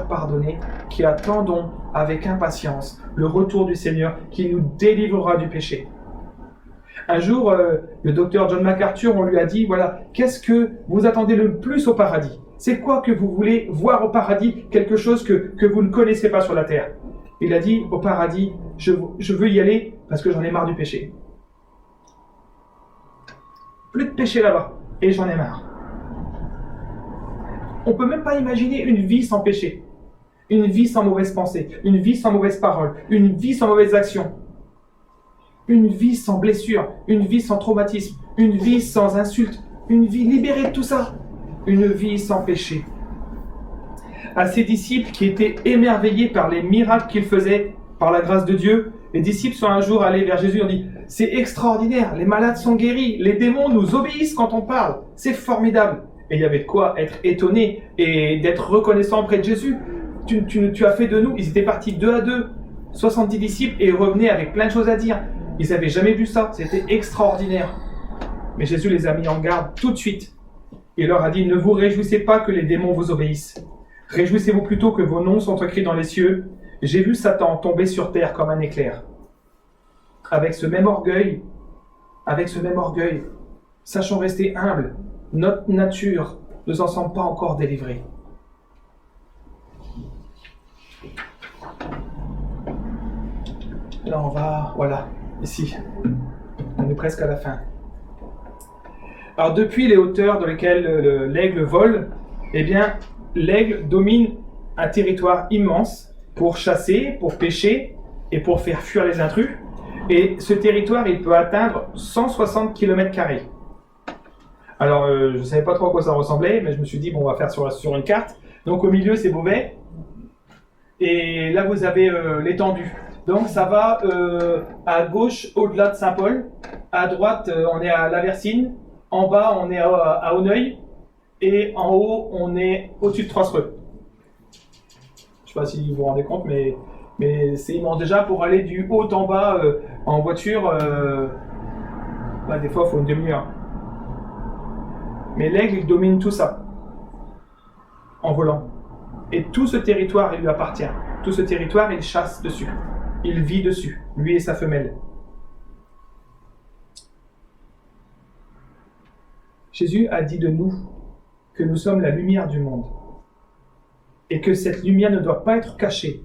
A: pardonnés, qui attendons avec impatience le retour du Seigneur qui nous délivrera du péché. Un jour, le docteur John MacArthur, on lui a dit, voilà, qu'est-ce que vous attendez le plus au paradis? C'est quoi que vous voulez voir au paradis? Quelque chose que vous ne connaissez pas sur la terre. Il a dit, au paradis, je veux y aller parce que j'en ai marre du péché. Plus de péché là-bas, et j'en ai marre. On ne peut même pas imaginer une vie sans péché, une vie sans mauvaise pensée, une vie sans mauvaise parole, une vie sans mauvaise action, une vie sans blessure, une vie sans traumatisme, une vie sans insulte, une vie libérée de tout ça, une vie sans péché. À ses disciples qui étaient émerveillés par les miracles qu'il faisait par la grâce de Dieu, les disciples sont un jour allés vers Jésus et ont dit « C'est extraordinaire, les malades sont guéris, les démons nous obéissent quand on parle, c'est formidable !» Et il y avait de quoi être étonné et d'être reconnaissant auprès de Jésus. Tu as fait de nous, ils étaient partis 2 à 2, 70 disciples, et ils revenaient avec plein de choses à dire. Ils n'avaient jamais vu ça, c'était extraordinaire. Mais Jésus les a mis en garde tout de suite. Il leur a dit, ne vous réjouissez pas que les démons vous obéissent. Réjouissez-vous plutôt que vos noms sont écrits dans les cieux. J'ai vu Satan tomber sur terre comme un éclair. Avec ce même orgueil, sachons rester humbles. Notre nature ne s'en sent pas encore délivrée. Là, on va, voilà, ici. On est presque à la fin. Alors, depuis les hauteurs dans lesquelles l'aigle vole, eh bien, l'aigle domine un territoire immense pour chasser, pour pêcher, et pour faire fuir les intrus. Et ce territoire, il peut atteindre 160 km². Alors, je ne savais pas trop à quoi ça ressemblait, mais je me suis dit, bon, on va faire sur une carte. Donc, au milieu, c'est Beauvais. Et là, vous avez l'étendue. Donc, ça va à gauche, au-delà de Saint-Paul. À droite, on est à La Versine. En bas, on est à Auneuil. Et en haut, on est au-dessus de Trossereux. Je ne sais pas si vous vous rendez compte, mais c'est immense. Déjà, pour aller du haut en bas en voiture, des fois, il faut une demi-heure. Mais l'aigle, il domine tout ça en volant. Et tout ce territoire, il lui appartient. Tout ce territoire, il chasse dessus. Il vit dessus, lui et sa femelle. Jésus a dit de nous que nous sommes la lumière du monde. Et que cette lumière ne doit pas être cachée,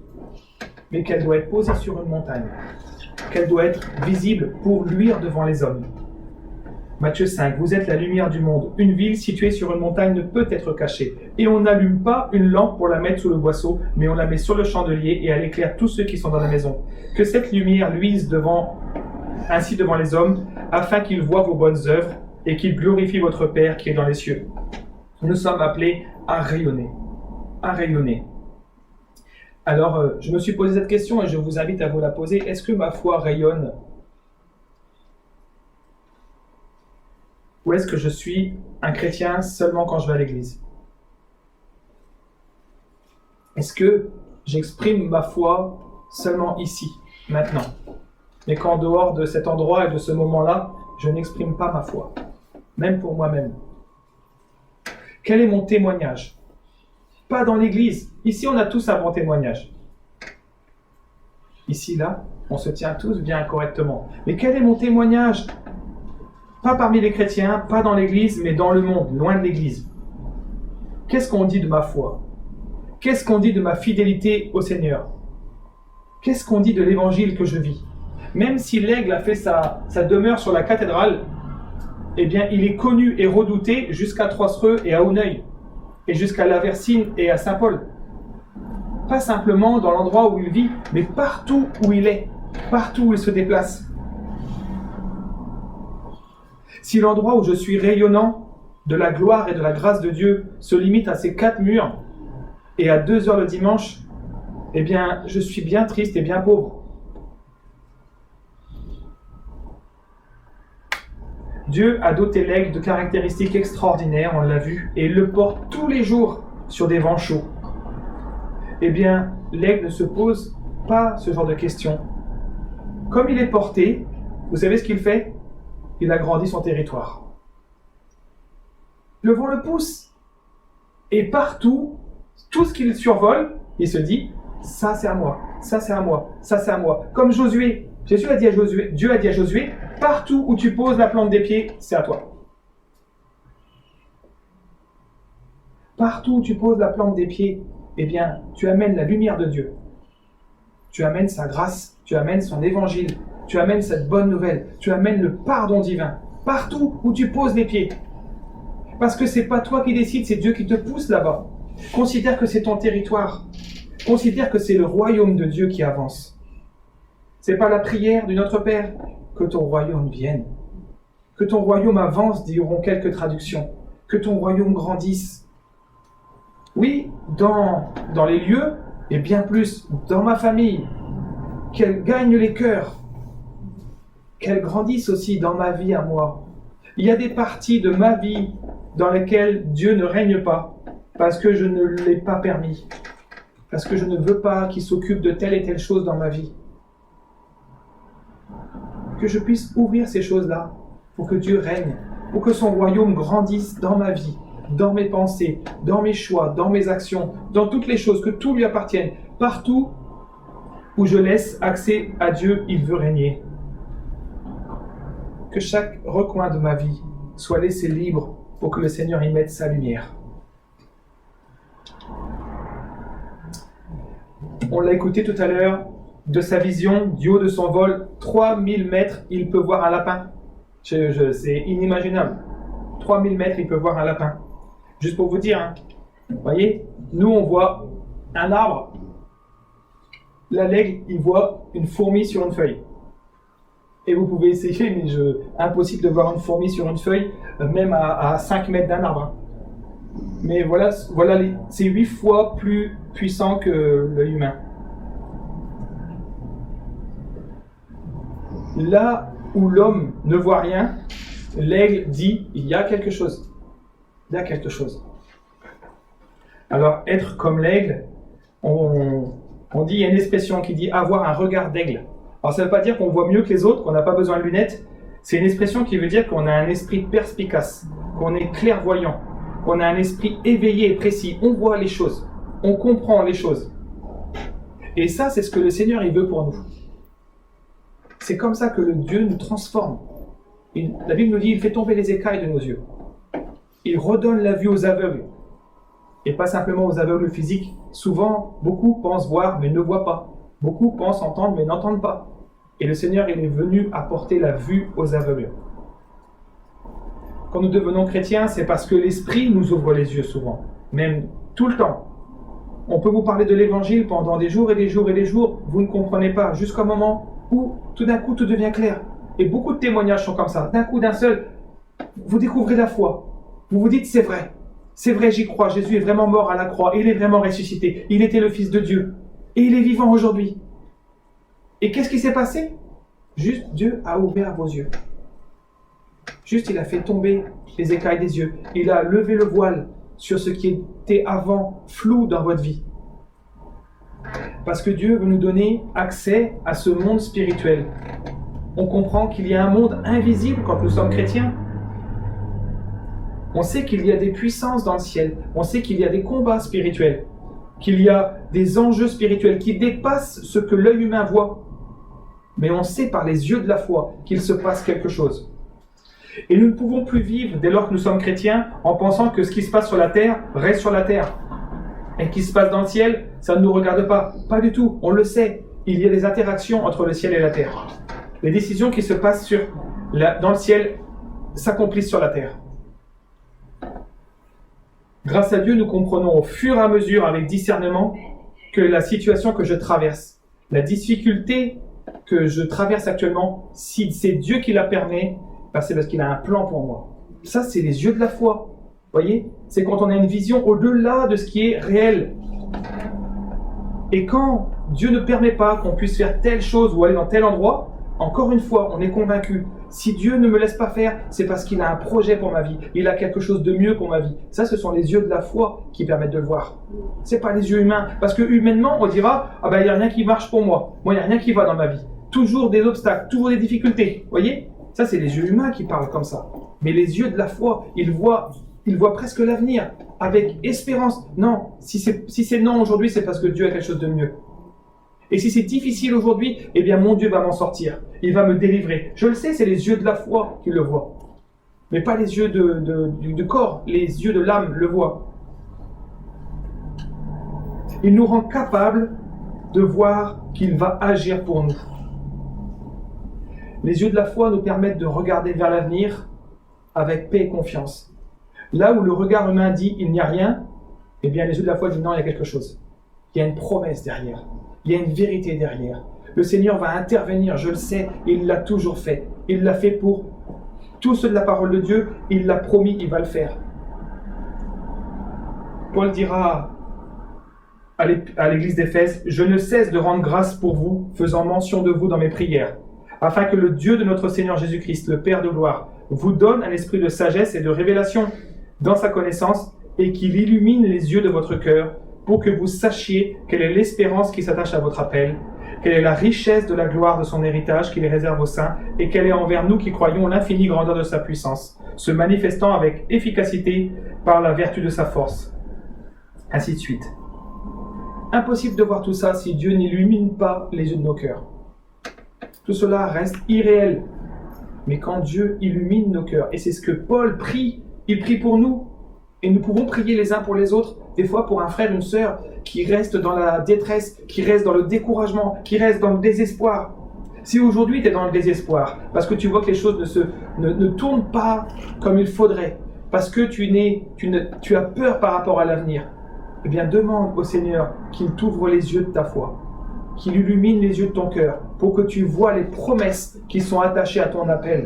A: mais qu'elle doit être posée sur une montagne. Qu'elle doit être visible pour luire devant les hommes. Matthieu 5, vous êtes la lumière du monde. Une ville située sur une montagne ne peut être cachée. Et on n'allume pas une lampe pour la mettre sous le boisseau, mais on la met sur le chandelier et elle éclaire tous ceux qui sont dans la maison. Que cette lumière luise ainsi devant les hommes, afin qu'ils voient vos bonnes œuvres et qu'ils glorifient votre Père qui est dans les cieux. Nous sommes appelés à rayonner. À rayonner. Alors, je me suis posé cette question et je vous invite à vous la poser. Est-ce que ma foi rayonne ? Ou est-ce que je suis un chrétien seulement quand je vais à l'église ? Est-ce que j'exprime ma foi seulement ici, maintenant ? Mais qu'en dehors de cet endroit et de ce moment-là, je n'exprime pas ma foi, même pour moi-même. Quel est mon témoignage ? Pas dans l'église. Ici, on a tous un bon témoignage. Ici, là, on se tient tous bien correctement. Mais quel est mon témoignage ? Pas parmi les chrétiens, pas dans l'église, mais dans le monde, loin de l'église. Qu'est-ce qu'on dit de ma foi ? Qu'est-ce qu'on dit de ma fidélité au Seigneur ? Qu'est-ce qu'on dit de l'évangile que je vis ? Même si l'aigle a fait sa demeure sur la cathédrale, eh bien, il est connu et redouté jusqu'à Trossereux et à Auneuil, et jusqu'à La Versine et à Saint-Paul. Pas simplement dans l'endroit où il vit, mais partout où il est, partout où il se déplace. Si l'endroit où je suis rayonnant de la gloire et de la grâce de Dieu se limite à ces 4 murs et à 2 heures le dimanche, eh bien, je suis bien triste et bien pauvre. Dieu a doté l'aigle de caractéristiques extraordinaires, on l'a vu, et il le porte tous les jours sur des vents chauds. Eh bien, l'aigle ne se pose pas ce genre de questions. Comme il est porté, vous savez ce qu'il fait ? Il agrandit son territoire. Le vent le pousse. Et partout, tout ce qu'il survole, il se dit, ça c'est à moi, ça c'est à moi, ça c'est à moi. Comme Josué. Dieu a dit à Josué, partout où tu poses la plante des pieds, c'est à toi. Partout où tu poses la plante des pieds, eh bien, tu amènes la lumière de Dieu. Tu amènes sa grâce, tu amènes son évangile, tu amènes cette bonne nouvelle, tu amènes le pardon divin. Partout où tu poses les pieds. Parce que c'est pas toi qui décides, c'est Dieu qui te pousse là-bas. Considère que c'est ton territoire. Considère que c'est le royaume de Dieu qui avance. C'est pas la prière du Notre Père, que ton royaume vienne. Que ton royaume avance, diront quelques traductions. Que ton royaume grandisse. Oui, dans les lieux, et bien plus dans ma famille. Qu'elle gagne les cœurs. Qu'elle grandisse aussi dans ma vie à moi. Il y a des parties de ma vie dans lesquelles Dieu ne règne pas, parce que je ne l'ai pas permis. Parce que je ne veux pas qu'il s'occupe de telle et telle chose dans ma vie. Que je puisse ouvrir ces choses-là pour que Dieu règne, pour que son royaume grandisse dans ma vie, dans mes pensées, dans mes choix, dans mes actions, dans toutes les choses, que tout lui appartienne. Partout où je laisse accès à Dieu, il veut régner. Que chaque recoin de ma vie soit laissé libre pour que le Seigneur y mette sa lumière. On l'a écouté tout à l'heure, de sa vision, du haut de son vol, 3000 mètres, il peut voir un lapin. C'est inimaginable. 3000 mètres, il peut voir un lapin. Juste pour vous dire, hein. Vous voyez, nous on voit un arbre. Là, l'aigle, il voit une fourmi sur une feuille. Et vous pouvez essayer, mais impossible de voir une fourmi sur une feuille, même à 5 mètres d'un arbre. Mais voilà c'est 8 fois plus puissant que l'œil humain. Là où l'homme ne voit rien, l'aigle dit il y a quelque chose. Il y a quelque chose. Alors, être comme l'aigle, on dit, il y a une expression qui dit avoir un regard d'aigle. Alors, ça ne veut pas dire qu'on voit mieux que les autres, qu'on n'a pas besoin de lunettes. C'est une expression qui veut dire qu'on a un esprit perspicace, qu'on est clairvoyant, qu'on a un esprit éveillé et précis. On voit les choses, on comprend les choses. Et ça, c'est ce que le Seigneur il veut pour nous. C'est comme ça que le Dieu nous transforme. La Bible nous dit, il fait tomber les écailles de nos yeux. Il redonne la vue aux aveugles. Et pas simplement aux aveugles physiques. Souvent, beaucoup pensent voir mais ne voient pas. Beaucoup pensent entendre mais n'entendent pas. Et le Seigneur, il est venu apporter la vue aux aveugles. Quand nous devenons chrétiens, c'est parce que l'Esprit nous ouvre les yeux souvent. Même tout le temps. On peut vous parler de l'Évangile pendant des jours et des jours et des jours. Vous ne comprenez pas jusqu'au moment où tout d'un coup tout devient clair. Et beaucoup de témoignages sont comme ça. D'un coup, d'un seul, vous découvrez la foi. Vous vous dites, c'est vrai, j'y crois. Jésus est vraiment mort à la croix. Il est vraiment ressuscité. Il était le Fils de Dieu. Et il est vivant aujourd'hui. Et qu'est-ce qui s'est passé? Juste, Dieu a ouvert vos yeux. Juste, il a fait tomber les écailles des yeux. Il a levé le voile sur ce qui était avant flou dans votre vie. Parce que Dieu veut nous donner accès à ce monde spirituel. On comprend qu'il y a un monde invisible quand nous sommes chrétiens. On sait qu'il y a des puissances dans le ciel. On sait qu'il y a des combats spirituels. Qu'il y a des enjeux spirituels qui dépassent ce que l'œil humain voit. Mais on sait par les yeux de la foi qu'il se passe quelque chose. Et nous ne pouvons plus vivre, dès lors que nous sommes chrétiens, en pensant que ce qui se passe sur la terre reste sur la terre. Et ce qui se passe dans le ciel, ça ne nous regarde pas. Pas du tout, on le sait. Il y a des interactions entre le ciel et la terre. Les décisions qui se passent dans le ciel s'accomplissent sur la terre. Grâce à Dieu, nous comprenons au fur et à mesure, avec discernement, que la situation que je traverse, la difficulté que je traverse actuellement, si c'est Dieu qui la permet, c'est parce qu'il a un plan pour moi. Ça, c'est les yeux de la foi. Vous voyez? C'est quand on a une vision au-delà de ce qui est réel. Et quand Dieu ne permet pas qu'on puisse faire telle chose ou aller dans tel endroit, encore une fois, on est convaincu. Si Dieu ne me laisse pas faire, c'est parce qu'il a un projet pour ma vie. Il a quelque chose de mieux pour ma vie. Ça, ce sont les yeux de la foi qui permettent de le voir. Ce n'est pas les yeux humains. Parce que humainement, on dira, il n'y a rien qui marche pour moi. Moi, il n'y a rien qui va dans ma vie. Toujours des obstacles, toujours des difficultés. Vous voyez? Ça, c'est les yeux humains qui parlent comme ça. Mais les yeux de la foi, ils voient presque l'avenir, avec espérance. Non, si c'est non aujourd'hui, c'est parce que Dieu a quelque chose de mieux. Et si c'est difficile aujourd'hui, eh bien mon Dieu va m'en sortir. Il va me délivrer. Je le sais, c'est les yeux de la foi qui le voient. Mais pas les yeux du corps, les yeux de l'âme le voient. Il nous rend capables de voir qu'il va agir pour nous. Les yeux de la foi nous permettent de regarder vers l'avenir avec paix et confiance. Là où le regard humain dit « il n'y a rien », eh bien les yeux de la foi disent « non, il y a quelque chose ». Il y a une promesse derrière. Il y a une vérité derrière. Le Seigneur va intervenir, je le sais, et il l'a toujours fait. Il l'a fait pour tous ceux de la parole de Dieu, il l'a promis, il va le faire. Paul dira à l'église d'Éphèse, « Je ne cesse de rendre grâce pour vous, faisant mention de vous dans mes prières, afin que le Dieu de notre Seigneur Jésus-Christ, le Père de gloire, vous donne un esprit de sagesse et de révélation dans sa connaissance, et qu'il illumine les yeux de votre cœur, pour que vous sachiez quelle est l'espérance qui s'attache à votre appel, quelle est la richesse de la gloire de son héritage qu'il réserve aux saints, et quelle est envers nous qui croyons l'infinie grandeur de sa puissance, se manifestant avec efficacité par la vertu de sa force. Ainsi de suite. Impossible de voir tout ça si Dieu n'illumine pas les yeux de nos cœurs. Tout cela reste irréel. Mais quand Dieu illumine nos cœurs, et c'est ce que Paul prie, il prie pour nous, et nous pouvons prier les uns pour les autres, des fois pour un frère, une sœur qui reste dans la détresse, qui reste dans le découragement, qui reste dans le désespoir. Si aujourd'hui tu es dans le désespoir, parce que tu vois que les choses ne tournent pas comme il faudrait, parce que tu as peur par rapport à l'avenir, eh bien demande au Seigneur qu'il t'ouvre les yeux de ta foi. qu'il illumine les yeux de ton cœur, pour que tu vois les promesses qui sont attachées à ton appel.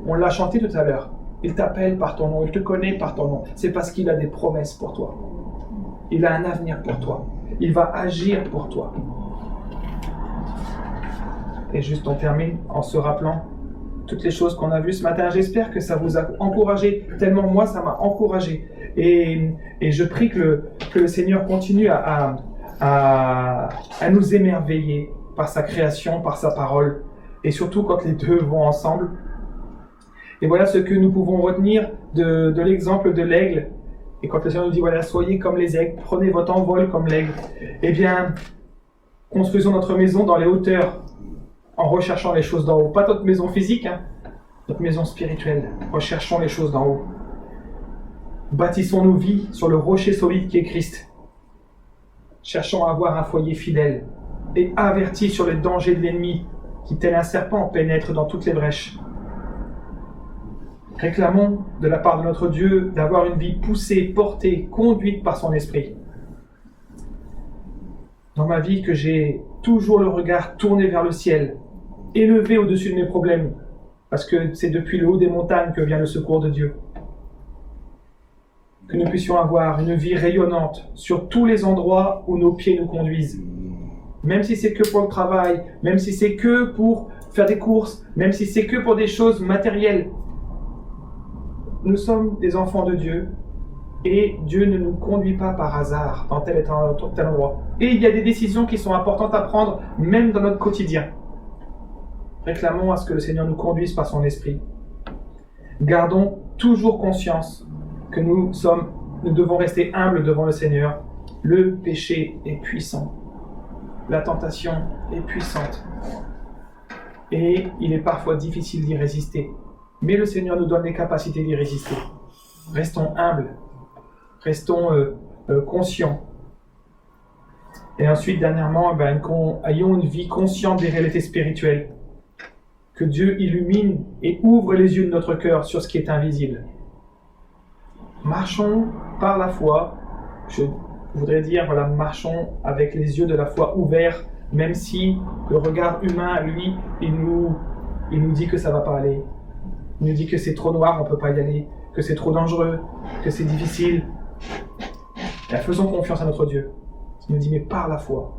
A: On l'a chanté tout à l'heure. Il t'appelle par ton nom, il te connaît par ton nom. C'est parce qu'il a des promesses pour toi. Il a un avenir pour toi. Il va agir pour toi. Et juste on termine en se rappelant toutes les choses qu'on a vues ce matin. J'espère que ça vous a encouragé, tellement moi ça m'a encouragé. Et je prie que le Seigneur continue à nous émerveiller par sa création, par sa parole, et surtout quand les deux vont ensemble. Et voilà ce que nous pouvons retenir de l'exemple de l'aigle. Et quand le Seigneur nous dit, voilà, soyez comme les aigles, prenez votre envol comme l'aigle, eh bien, construisons notre maison dans les hauteurs, en recherchant les choses d'en haut. Pas notre maison physique, notre maison spirituelle. Recherchons les choses d'en haut. Bâtissons nos vies sur le rocher solide qui est Christ. Cherchons à avoir un foyer fidèle et avertis sur les dangers de l'ennemi qui, tel un serpent, pénètre dans toutes les brèches. Réclamons de la part de notre Dieu d'avoir une vie poussée, portée, conduite par son esprit. Dans ma vie, que j'ai toujours le regard tourné vers le ciel, élevé au-dessus de mes problèmes, parce que c'est depuis le haut des montagnes que vient le secours de Dieu. Que nous puissions avoir une vie rayonnante sur tous les endroits où nos pieds nous conduisent. Même si c'est que pour le travail, même si c'est que pour faire des courses, même si c'est que pour des choses matérielles. Nous sommes des enfants de Dieu et Dieu ne nous conduit pas par hasard dans tel et tel endroit. Et il y a des décisions qui sont importantes à prendre même dans notre quotidien. Réclamons à ce que le Seigneur nous conduise par son esprit. Gardons toujours conscience que nous devons rester humbles devant le Seigneur. Le péché est puissant. La tentation est puissante. Et il est parfois difficile d'y résister. Mais le Seigneur nous donne les capacités d'y résister. Restons humbles. Restons conscients. Et ensuite, dernièrement, ayons une vie consciente des réalités spirituelles. Que Dieu illumine et ouvre les yeux de notre cœur sur ce qui est invisible. Marchons par la foi. Je voudrais dire, voilà, marchons avec les yeux de la foi ouverts, même si le regard humain, lui, il nous dit que ça ne va pas aller. Il nous dit que c'est trop noir, on ne peut pas y aller, que c'est trop dangereux, que c'est difficile. Et faisons confiance à notre Dieu. Il nous dit, mais par la foi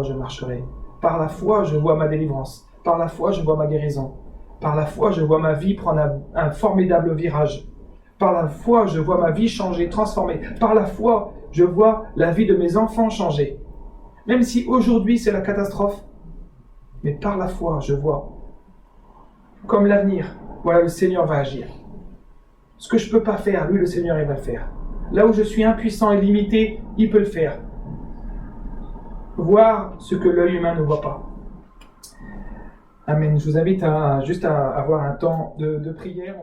A: je marcherai. Par la foi, je vois ma délivrance. Par la foi, je vois ma guérison. Par la foi, je vois ma vie prendre un formidable virage. Par la foi, je vois ma vie changer, transformer. Par la foi, je vois la vie de mes enfants changer. Même si aujourd'hui c'est la catastrophe, mais par la foi, je vois comme l'avenir. Voilà, le Seigneur va agir. Ce que je ne peux pas faire, lui, le Seigneur, il va le faire. Là où je suis impuissant et limité, il peut le faire. Voir ce que l'œil humain ne voit pas. Amen. Je vous invite à avoir un temps de prière.